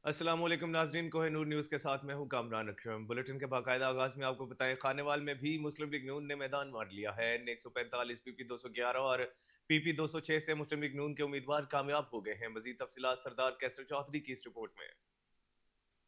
अस्सलाम वालेकुम नाजरीन, कोहिनूर न्यूज़ के साथ मैं हूं कामरान अकरम। बुलेटिन के बाकायदा आगाज में आपको बताएं, खानेवाल में भी मुस्लिम लीग नून ने मैदान मार लिया है। 145 पीपी 211 और पीपी 206 से मुस्लिम लीग नून के उम्मीदवार कामयाब हो गए हैं। मजीद तफसीलात सरदार कैसर चौधरी की इस रिपोर्ट में।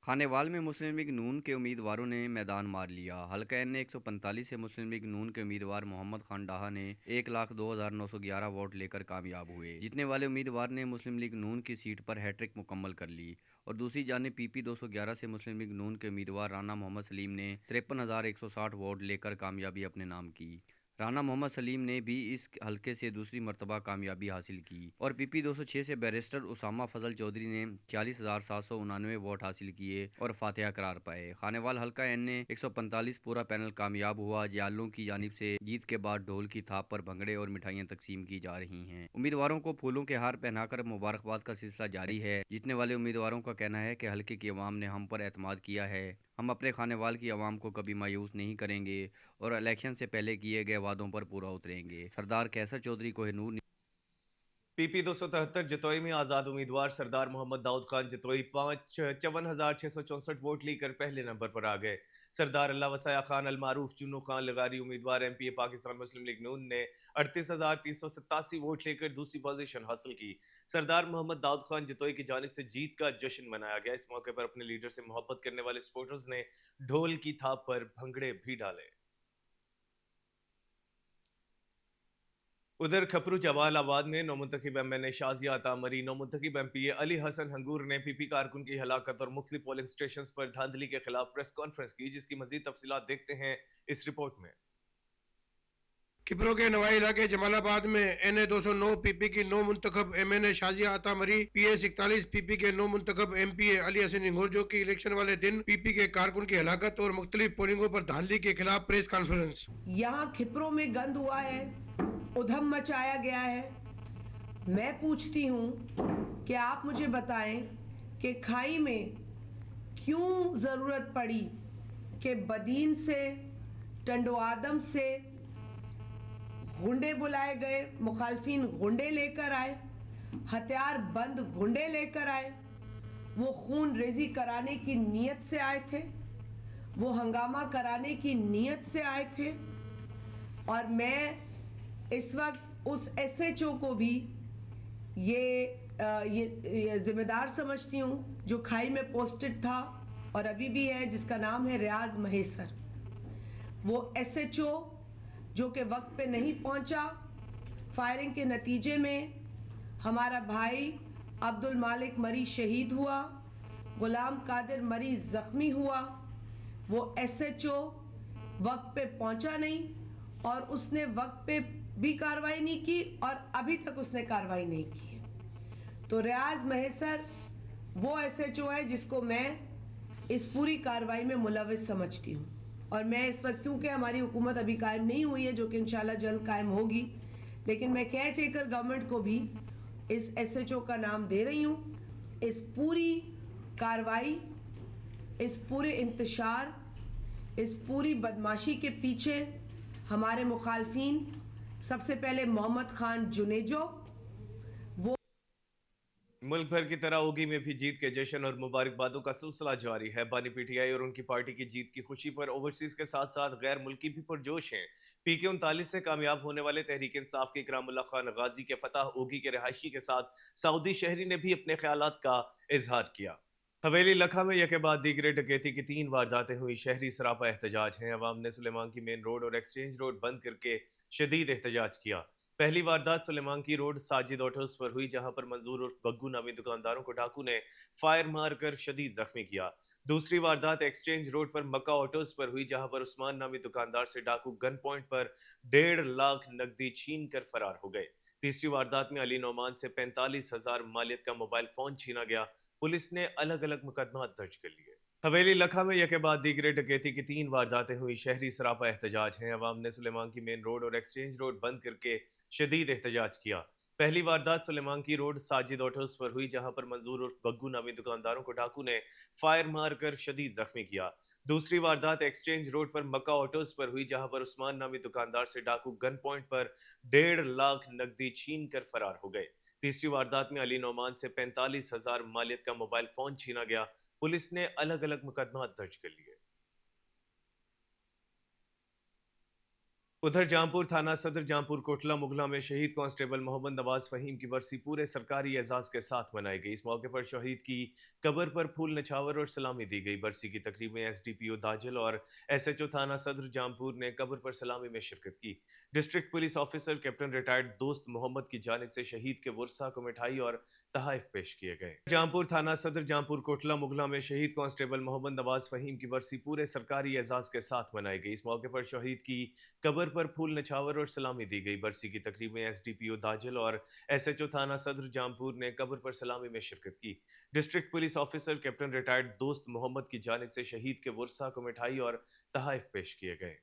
खानेवाल में मुस्लिम लीग नून के उम्मीदवारों ने मैदान मार लिया। हल्का एन 145 से मुस्लिम लीग नून के उम्मीदवार मोहम्मद खान डाहा ने 1,02,911 वोट लेकर कामयाब हुए। जीतने वाले उम्मीदवार ने मुस्लिम लीग नून की सीट पर हैट्रिक मुकम्मल कर ली। और दूसरी जानिब पीपी 211 से मुस्लिम लीग नून के उम्मीदवार राना मोहम्मद सलीम ने 53,160 वोट लेकर कामयाबी अपने नाम की। राना मोहम्मद सलीम ने भी इस हल्के से दूसरी मरतबा कामयाबी हासिल की। और पीपी 206 से बैरिस्टर उसामा फजल चौधरी ने 40,799 वोट हासिल किए और फातिहा करार पाए। खानेवाल हल्का एन ए 145 पूरा पैनल कामयाब हुआ। जालों की जानिब से जीत के बाद ढोल की थाप पर भंगड़े और मिठाइयाँ तकसीम की जा रही हैं। उम्मीदवारों को फूलों के हार पहनाकर मुबारकबाद का सिलसिला जारी है। जीतने वाले उम्मीदवारों का कहना है कि हल्के की अवाम ने हम पर एतमाद किया है। हम अपने खानेवाल की आवाम को कभी मायूस नहीं करेंगे और इलेक्शन से पहले किए गए वादों पर पूरा उतरेंगे। सरदार कैसर चौधरी कोहिनूर। पीपी 273 जतोई में आज़ाद उम्मीदवार सरदार मोहम्मद दाऊद खान जतोई 54,664 वोट लेकर पहले नंबर पर आ गए। सरदार अल्लाह वसाया खान अलमारूफ चुन्नू खान लगारी उम्मीदवार एमपीए पाकिस्तान मुस्लिम लीग नून ने 38,387 वोट लेकर दूसरी पोजीशन हासिल की। सरदार मोहम्मद दाऊद खान जतोई की जानिब से जीत का जश्न मनाया गया। इस मौके पर अपने लीडर से मोहब्बत करने वाले सपोर्टर्स ने ढोल की थाप पर भंगड़े भी डाले। उधर खपरू जवालाबाद में नौमुंतखब एमएनए शाजिया अता मरी, नौमुंतखब एमपीए अली हसन हंगूर ने पीपी कारकुन की हलाकत और मुख्तलिफ पोलिंग स्टेशन पर धांधली के खिलाफ प्रेस कॉन्फ्रेंस की, जिसकी मजीद तफसीलात देखते हैं इस रिपोर्ट में। खिपरो के नवाई इलाके जमालाबाद में एनए 209 पीपी की नौ मुंतखब एमएनए शाजिया अता मरी, पीएस 41 पीपी के नौ मुंतखब एमपीए अली हसन इंगोरजो की इलेक्शन वाले दिन पीपी के कारकुन की हलाकत और मुख्तलिफ पोलिंगों पर धांधली के खिलाफ प्रेस कॉन्फ्रेंस। यहाँ खिपरों में गंद हुआ है, उधम मचाया गया है। मैं पूछती हूँ कि आप मुझे बताएं कि खाई में क्यों ज़रूरत पड़ी कि बदीन से, टंडो आदम से गुंडे बुलाए गए, मुखालफिन गुंडे लेकर आए, हथियार बंद गुंडे लेकर आए। वो खून रेजी कराने की नीयत से आए थे, वो हंगामा कराने की नीयत से आए थे। और मैं इस वक्त उस एसएचओ को भी ये जिम्मेदार समझती हूँ जो खाई में पोस्टेड था और अभी भी है, जिसका नाम है रियाज महेसर। वो एसएचओ जो कि वक्त पे नहीं पहुंचा, फायरिंग के नतीजे में हमारा भाई अब्दुल मालिक मरी शहीद हुआ, गुलाम कादिर मरी जख्मी हुआ। वो एसएचओ वक्त पे पहुंचा नहीं और उसने वक्त पे भी कार्रवाई नहीं की और अभी तक उसने कार्रवाई नहीं की है। तो रियाज महेसर वो एसएचओ है जिसको मैं इस पूरी कार्रवाई में मुलविस समझती हूँ। और मैं इस वक्त, क्योंकि हमारी हुकूमत अभी कायम नहीं हुई है, जो कि इंशाल्लाह जल्द कायम होगी, लेकिन मैं केयर टेकर गवर्नमेंट को भी इस एसएचओ का नाम दे रही हूँ। इस पूरी कार्रवाई, इस पूरे इंतशार, इस पूरी बदमाशी के पीछे हमारे मुखालफिन, सबसे पहले मोहम्मद खान जुनेजो, वो मुल्क भर की तरह ओगी में भी जीत के जश्न और मुबारकबादों का सिलसिला जारी है। बानी पीटीआई और उनकी पार्टी की जीत की खुशी पर ओवरसीज के साथ साथ गैर मुल्की भी पुरजोश हैं। पीके 39 से कामयाब होने वाले तहरीक इंसाफ के इकरामुल्लाह खान गाजी के फतह ओगी के रिहायशी के साथ सऊदी शहरी ने भी अपने ख्यालात का इजहार किया। हवेली लखा में यके बाद दीगरे डकैती की 3 वारदातें हुई। शहरी सरापा एहतजाज हैं। अवाम ने सुलेमान की मेन रोड और एक्सचेंज रोड बंद करके शदीद एहतजाज किया। पहली वारदात सुलेमान की रोड साजिद ऑटोस पर हुई, जहां पर मंजूर और बग्गू नामी दुकानदारों को डाकू ने फायर मारकर शदीद जख्मी किया। दूसरी वारदात एक्सचेंज रोड पर मक्का ऑटोस पर हुई, जहां पर उस्मान नामी दुकानदार से डाकू गन पॉइंट पर 1.5 लाख नकदी छीन कर फरार हो गए। तीसरी वारदात में अली नौमान से 45,000 मालियत का मोबाइल फोन छीना गया। पुलिस ने अलग अलग मुकदमा दर्ज कर लिए। हवेली लखा में यके बाद दीगरे डकैती की 3 वारदातें हुई। शहरी सरापा एहतजाज हैं। अवाम ने सुलेमान की मेन रोड और एक्सचेंज रोड बंद करके शदीद एहतजाज किया। पहली वारदात सुलेमान की रोड साजिद ऑटोस पर हुई, जहां पर मंजूर उर्फ बग्गू नामी दुकानदारों को डाकू ने फायर मारकर शदीद जख्मी किया। दूसरी वारदात एक्सचेंज रोड पर मक्का ऑटोस पर हुई, जहां पर उस्मान नामी दुकानदार से डाकू गन पॉइंट पर 1.5 लाख नकदी छीन कर फरार हो गए। तीसरी वारदात में अली नौमान से 45,000 मालियत का मोबाइल फोन छीना गया। पुलिस ने अलग अलग मुकदमा दर्ज कर लिए। उधर जामपुर थाना सदर जामपुर कोटला मुगला में शहीद कांस्टेबल मोहम्मद नवाज फहीम की बरसी पूरे सरकारी एजाज के साथ मनाई गई। इस मौके पर शहीद की कब्र पर फूल नछावर और सलामी दी गई। बरसी की तकरीब में एसडीपीओ दाजिल और एसएचओ थाना सदर जामपुर ने कब्र पर सलामी में शिरकत की। District police officer captain retired दोस्त मोहम्मद की जानिब से शहीद के वर्सा को मिठाई और तहाइफ पेश किए गए। जामपुर थाना सदर जामपुर कोटला मुगला में शहीद कांस्टेबल मोहम्मद नवाज फहीम की बरसी पूरे सरकारी एजाज के साथ मनाई गई। इस मौके पर शहीद की कब्र पर फूल नछावर और सलामी दी गई। बरसी की तकरीब में एसडीपीओ दाजिल और एसएचओ थाना सदर जामपुर ने कब्र पर सलामी में शिरकत की। District police officer captain retired दोस्त मोहम्मद की जानिब से शहीद के वर्सा को मिठाई और तहाइफ पेश किए गए।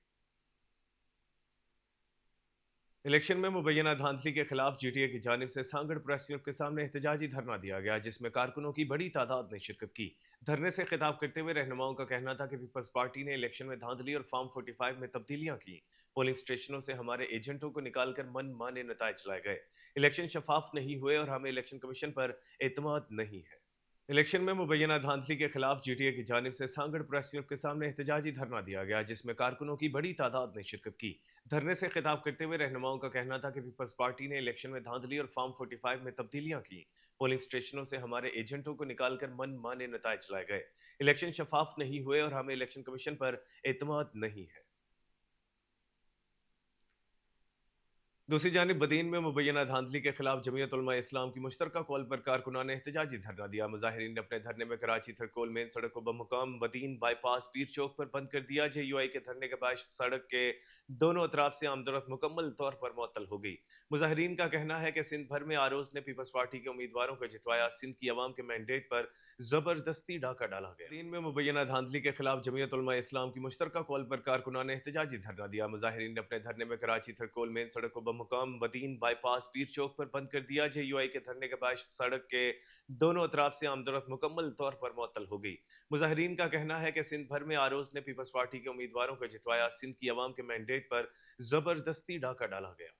इलेक्शन में मुबैना धांधली के खिलाफ जीटीए की जानिब से सांगड़ प्रेस क्लब के सामने एहतजाजी धरना दिया गया, जिसमें कारकुनों की बड़ी तादाद ने शिरकत की। धरने से खिताब करते हुए रहनुमाओं का कहना था कि पीपल्स पार्टी ने इलेक्शन में धांधली और फॉर्म 45 में तब्दीलियां की। पोलिंग स्टेशनों से हमारे एजेंटों को निकालकर मन माने नतायज लाए गए। इलेक्शन शफाफ नहीं हुए और हमें इलेक्शन कमीशन पर एतमाद नहीं है। इलेक्शन में मुबैना धांधली के खिलाफ जीटीए की जानिब से सांगड़ प्रेस क्लब के सामने एहतजाजी धरना दिया गया, जिसमें कारकुनों की बड़ी तादाद ने शिरकत की। धरने से खिताब करते हुए रहनुमाओं का कहना था कि पीपल्स पार्टी ने इलेक्शन में धांधली और फॉर्म 45 में तब्दीलियां की। पोलिंग स्टेशनों से हमारे एजेंटों को निकालकर मन माने नतायज लाए गए। इलेक्शन शफाफ नहीं हुए और हमें इलेक्शन कमीशन पर एतमाद नहीं है। दूसरी जानिब बदीन में मुबैना धांधली के खिलाफ जमीयत उलमा इस्लाम की मुश्तरका कॉल पर कारकुनान ने एहतजाजी धरना दिया। मुजाहिरीन ने अपने धरने में कराची थरकोल मेन सड़क को बमुकाम बदीन बाईपास पीर चौक पर बंद कर दिया। जेयूआई के धरने के बाद सड़क के दोनों अतराफ से आमदोरफ्त मुकम्मल तौर पर मुअत्तल हो गई। मुजाहिरीन का कहना है कि सिंध भर में आरोज ने पीपल्स पार्टी के उम्मीदवारों को जितवाया। सिंध की अवाम के मैंडेट पर जबरदस्ती डाका डाला गया। दिन में मुबैना धांधली के खिलाफ जमीयत उलमा इस्लाम की मुश्तरका कॉल पर कारकुनान ने एहतजाजी धरना दिया। मुजाहिरीन ने अपने धरने में कराची थरकोल मेन सड़क को मुकाम बदीन बाईपास पीर चौक पर बंद कर दिया। जेयूआई के धरने के बाद सड़क के दोनों अतराफ से आमदोरफ्त मुकम्मल तौर पर मुअत्तल हो गई। मुजाहिरीन का कहना है कि सिंध भर में आरोज ने पीपल्स पार्टी के उम्मीदवारों को जितवाया। सिंध की अवाम के मैंडेट पर जबरदस्ती डाका डाला गया।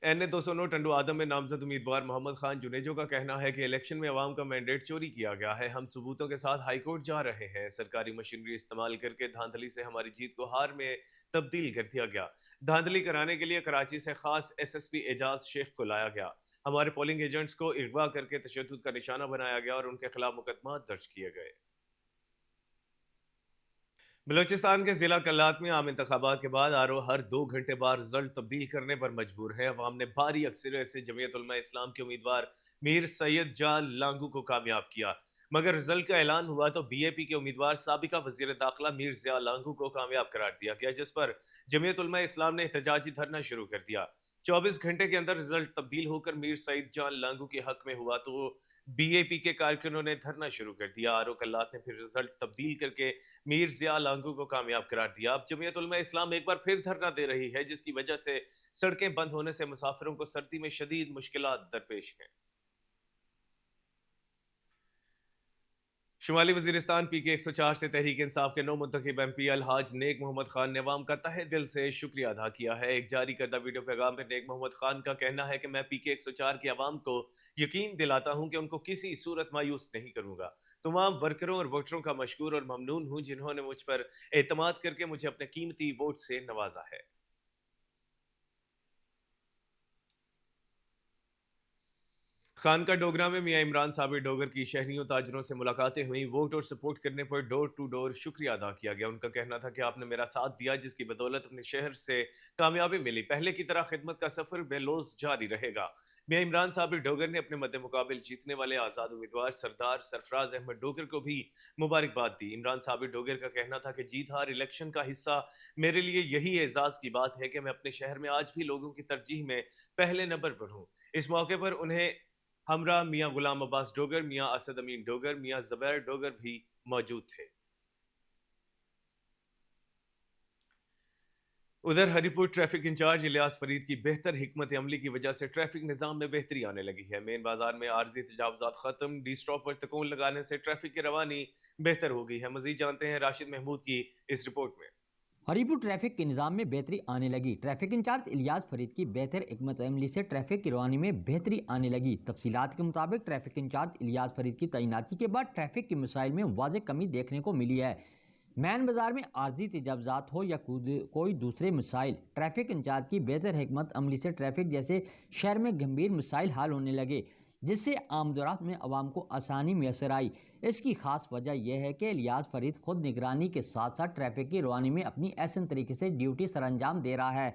एनए 209 टंडू आदम में नामजद उम्मीदवार मोहम्मद खान जुनेजो का कहना है कि इलेक्शन में अवाम का मैंडेट चोरी किया गया है। हम सबूतों के साथ हाईकोर्ट जा रहे हैं। सरकारी मशीनरी इस्तेमाल करके धांधली से हमारी जीत को हार में तब्दील कर दिया गया। धांधली कराने के लिए कराची से खास एसएसपी एजाज शेख को लाया गया। हमारे पोलिंग एजेंट्स को अगवा करके तशद्दुद का निशाना बनाया गया और उनके खिलाफ मुकदमा दर्ज किए गए। बलोचिस्तान के जिला कल्लात में आम इंतखाबात के बाद आरओ हर 2 घंटे बाद रिजल्ट तब्दील करने पर मजबूर है। अवाम ने भारी अक्सरियत से जमीयत उलमा इस्लाम के उम्मीदवार मीर सैयद जान लांगू को कामयाब किया, मगर रिजल्ट का ऐलान हुआ तो बीएपी के उम्मीदवार साबिका वजीर दाखिला मीर जिया लांगू को कामयाब करार दिया गया, जिस पर जमीयत उलमा इस्लाम ने एहतजाजी धरना शुरू कर दिया। 24 घंटे के अंदर रिजल्ट तब्दील होकर मीर सईद जान लांगू के हक में हुआ तो बीएपी के कारकुनों ने धरना शुरू कर दिया। आरओ कल्लात ने फिर रिजल्ट तब्दील करके मीर जिया लांगू को कामयाब करार दिया। अब जमीयत उलमा इस्लाम एक बार फिर धरना दे रही है, जिसकी वजह से सड़कें बंद होने से मुसाफिरों को सर्दी में शदीद मुश्किलात दरपेश हैं। शुमाली वजीरिस्तान पीके 104 से तहरीक इंसाफ के 9 मुंतखब एमपी अलहाज नेक मोहम्मद खान ने अवाम का तहे दिल से शुक्रिया अदा किया है। एक जारी करदा वीडियो पैगाम में नेक मोहम्मद खान का कहना है कि मैं पीके 104 की अवाम को यकीन दिलाता हूं कि उनको किसी सूरत मायूस नहीं करूंगा। तमाम वर्करों और वोटरों का मशकूर और ममनून हूं जिन्होंने मुझ पर एतमाद करके मुझे अपने कीमती वोट से नवाजा है। खान का डोगरा में मियां इमरान साबिर डोगर की शहरियों ताजरों से मुलाकातें हुई। वोट और सपोर्ट करने पर डोर टू डोर शुक्रिया अदा किया गया। उनका कहना था कि आपने मेरा साथ दिया, जिसकी बदौलत अपने शहर से कामयाबी मिली। पहले की तरह खिदमत का सफर बेलोस जारी रहेगा। मियां इमरान साबिर डोगर ने अपने मद्दे मुकाबिल जीतने वाले आज़ाद उम्मीदवार सरदार सरफराज अहमद डोगर को भी मुबारकबाद दी। इमरान साबिर डोगर का कहना था कि जीत हार इलेक्शन का हिस्सा, मेरे लिए यही एजाज की बात है कि मैं अपने शहर में आज भी लोगों की तरजीह में पहले नंबर पर हूँ। इस मौके पर उन्हें हमरा मियां गुलाम अब्बास डोगर, मियां असद अमीन डोगर, मियां ज़ुबैर डोगर भी मौजूद थे। उधर हरिपुर ट्रैफिक इंचार्ज इलियास फरीद की बेहतर हिकमत अमली की वजह से ट्रैफिक निज़ाम में बेहतरी आने लगी है। मेन बाजार में आर्जी तजावजात खत्म, डी स्टॉप पर तकून लगाने से ट्रैफिक की रवानी बेहतर हो गई है। मजीद जानते हैं राशिद महमूद की इस रिपोर्ट में। हरीपुर ट्रैफिक के निज़ाम में बेहतरी आने लगी। ट्रैफिक इंचार्ज इलियास फरीद की बेहतर हिकमत अमली से ट्रैफिक की रवानी में बेहतरी आने लगी। तफसीलात के मुताबिक ट्रैफिक इंचार्ज इलियास फरीद की तैनाती के बाद ट्रैफिक के मसाइल में वाज़ेह कमी देखने को मिली है। मैन बाजार में आर्जी तजावजात हो या कोई दूसरे मसाइल, ट्रैफिक इंचार्ज की बेहतर हिकमत अमली से ट्रैफिक जैसे शहर में गंभीर मसाइल हल होने लगे, जिससे आमदोरफ्त में अवाम को आसानी मैसर आई। इसकी खास वजह यह है कि इलियास फरीद खुद निगरानी के साथ साथ ट्रैफिक की रवानी में अपनी एहसन तरीके से ड्यूटी सर अंजाम दे रहा है।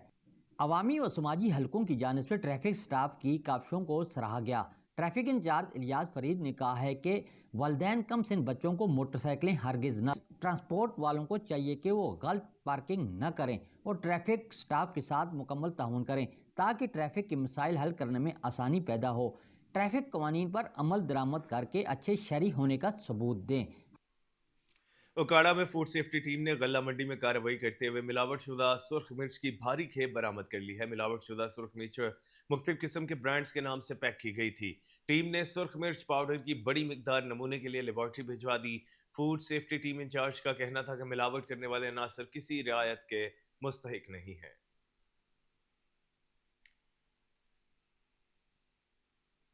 अवामी व समाजी हलकों की जानिब से ट्रैफिक स्टाफ की काविशों को सराहा गया। ट्रैफिक इंचार्ज इलियास फरीद ने कहा है कि वालिदैन कम सिन बच्चों को मोटरसाइकिलें हरगिज़ न, ट्रांसपोर्ट वालों को चाहिए कि वो गलत पार्किंग न करें और ट्रैफिक स्टाफ के साथ मुकम्मल ताउन करें ताकि ट्रैफिक के मसाइल हल करने में आसानी पैदा हो। ट्रैफिक कवानीन पर अमल दरामद करके अच्छे शहरी होने का सबूत दें। उकाड़ा में फूड सेफ्टी टीम ने गल्ला मंडी में कार्रवाई करते हुए मिलावटशुदा सुर्ख मिर्च की भारी खेप बरामद कर ली है। मिलावटशुदा सुर्ख मिर्च मुख्तलिफ किस्म के ब्रांड्स के नाम से पैक की गई थी। टीम ने सुर्ख मिर्च पाउडर की बड़ी मिकदार नमूने के लिए लेबॉर्ट्री भिजवा दी। फूड सेफ्टी टीम इंचार्ज का कहना था कि मिलावट करने वाले अनासर किसी रियायत के मुस्तहिक नहीं है।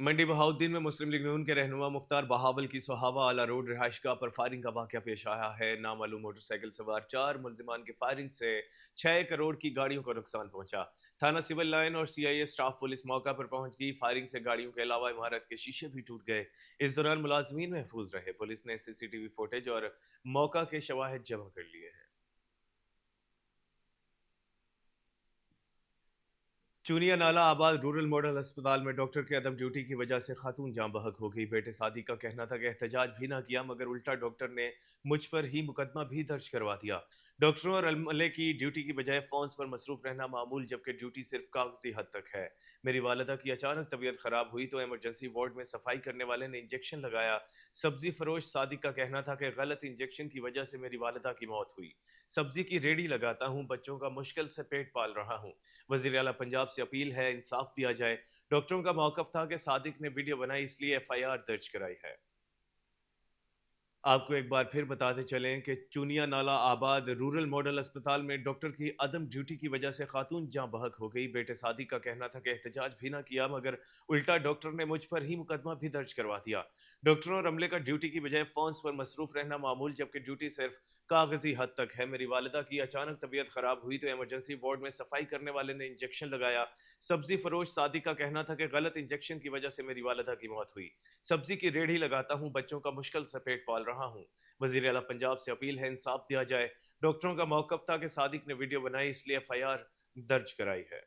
मंडी बहाउद्दीन में मुस्लिम लीग नून के रहनुमा मुख्तार बहावल की सोहावा आला रोड रिहाइशगाह पर फायरिंग का वाकया पेश आया है। नामालूम मोटरसाइकिल सवार 4 मुलजिमान की फायरिंग से 6 करोड़ की गाड़ियों को नुकसान पहुंचा। थाना सिविल लाइन और सीआईए स्टाफ पुलिस मौका पर पहुंच गई। फायरिंग से गाड़ियों के अलावा इमारत के शीशे भी टूट गए। इस दौरान मुलाजमीन महफूज रहे। पुलिस ने सीसीटीवी फुटेज और मौका के शवाहिद जमा कर लिए हैं। चूनिया नाला आबाद रूरल मॉडल अस्पताल में डॉक्टर के अदम ड्यूटी की वजह से खातून जान बहक हो गई। बेटे सादी का कहना था कि एहतजाज भी ना किया मगर उल्टा डॉक्टर ने मुझ पर ही मुकदमा भी दर्ज करवा दिया। डॉक्टरों और अमले की ड्यूटी की बजाय फोन्स पर मसरूफ रहना मामूल, जबकि ड्यूटी सिर्फ कागजी हद तक है। मेरी वालिदा की अचानक तबीयत खराब हुई तो इमरजेंसी वार्ड में सफाई करने वाले ने इंजेक्शन लगाया। सब्जी फरोश सादिक का कहना था कि गलत इंजेक्शन की वजह से मेरी वालिदा की मौत हुई। सब्जी की रेडी लगाता हूँ, बच्चों का मुश्किल से पेट पाल रहा हूँ। वजीर आला पंजाब से अपील है इंसाफ दिया जाए। डॉक्टरों का मौकफ था कि सादिक ने वीडियो बनाई इसलिए एफआईआर दर्ज कराई है। आपको एक बार फिर बताते चलें कि चूनिया नाला आबाद रूरल मॉडल अस्पताल में डॉक्टर की अदम ड्यूटी की वजह से खातून जाँ बहक हो गई। बेटे सादिक का कहना था कि एहतजाज भी ना किया मगर उल्टा डॉक्टर ने मुझ पर ही मुकदमा भी दर्ज करवा दिया। डॉक्टरों और अमले का ड्यूटी की बजाय फोन्स पर मसरूफ रहना मामूल, जबकि ड्यूटी सिर्फ कागजी हद तक है। मेरी वालिदा की अचानक तबीयत खराब हुई तो इमरजेंसी वार्ड में सफाई करने वाले ने इंजेक्शन लगाया। सब्जी फरोश सादिक का कहना था कि गलत इंजेक्शन की वजह से मेरी वालिदा की मौत हुई। सब्जी की रेढ़ी लगाता हूँ, बच्चों का मुश्किल से पेट पाल रहा हूँ। वजीर आला पंजाब से अपील है इंसाफ दिया जाए। डॉक्टरों का मौकफ था कि सादिक ने वीडियो बनाई इसलिए एफआईआर दर्ज कराई है।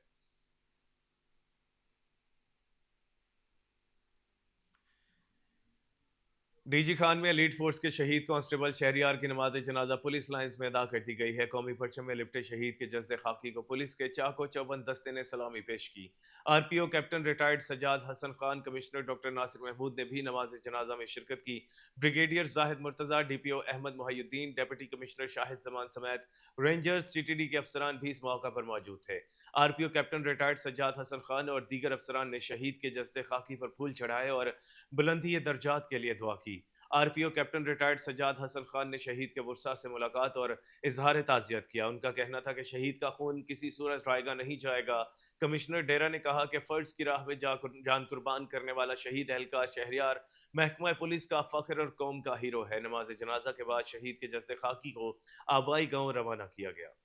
डीजी खान में एलीट फोर्स के शहीद कांस्टेबल शहरियार की नमाज जनाजा पुलिस लाइंस में अदा कर दी गई है। कौमी परचम में लिपटे शहीद के जज्दे खाकी को पुलिस के चाको चौबंद दस्ते ने सलामी पेश की। RPO captain retired Sajjad Hasan Khan, commissioner doctor Nasir Mahmood ने भी नमाज जनाजा में शिरकत की। Brigadier Zahid Murtaza, DPO Ahmad Mohiuddin, deputy commissioner Shahid Zaman समेत रेंजर्स सीटीडी के अफसरान भी इस मौका पर मौजूद थे। RPO captain retired Sajjad Hasan Khan और दीगर अफसरान ने शहीद के जज्दे खाकी पर फूल चढ़ाए और बुलंदी दर्जात के लिए दुआ की। RPO captain retired Sajjad Hasan Khan ने शहीद के वर्सा से मुलाकात और इजहार ताज़ियत किया। उनका कहना था कि शहीद का खून किसी सूरत रायगा नहीं जाएगा। कमिश्नर डेरा ने कहा कि फर्ज की राह में जान कुर्बान करने वाला शहीद एहलकार शहरियार महकमा पुलिस का फख्र और कौम का हीरो है। नमाज जनाजा के बाद शहीद के जस्ते खाकी को आबाई गांव रवाना किया गया।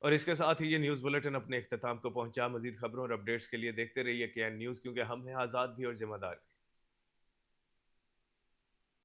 और इसके साथ ही ये न्यूज़ बुलेटिन अपने इख्तिताम को पहुंचा। मजीद खबरों और अपडेट्स के लिए देखते रहिए केएन न्यूज़, क्योंकि हम हैं आज़ाद भी और जिम्मेदार भी।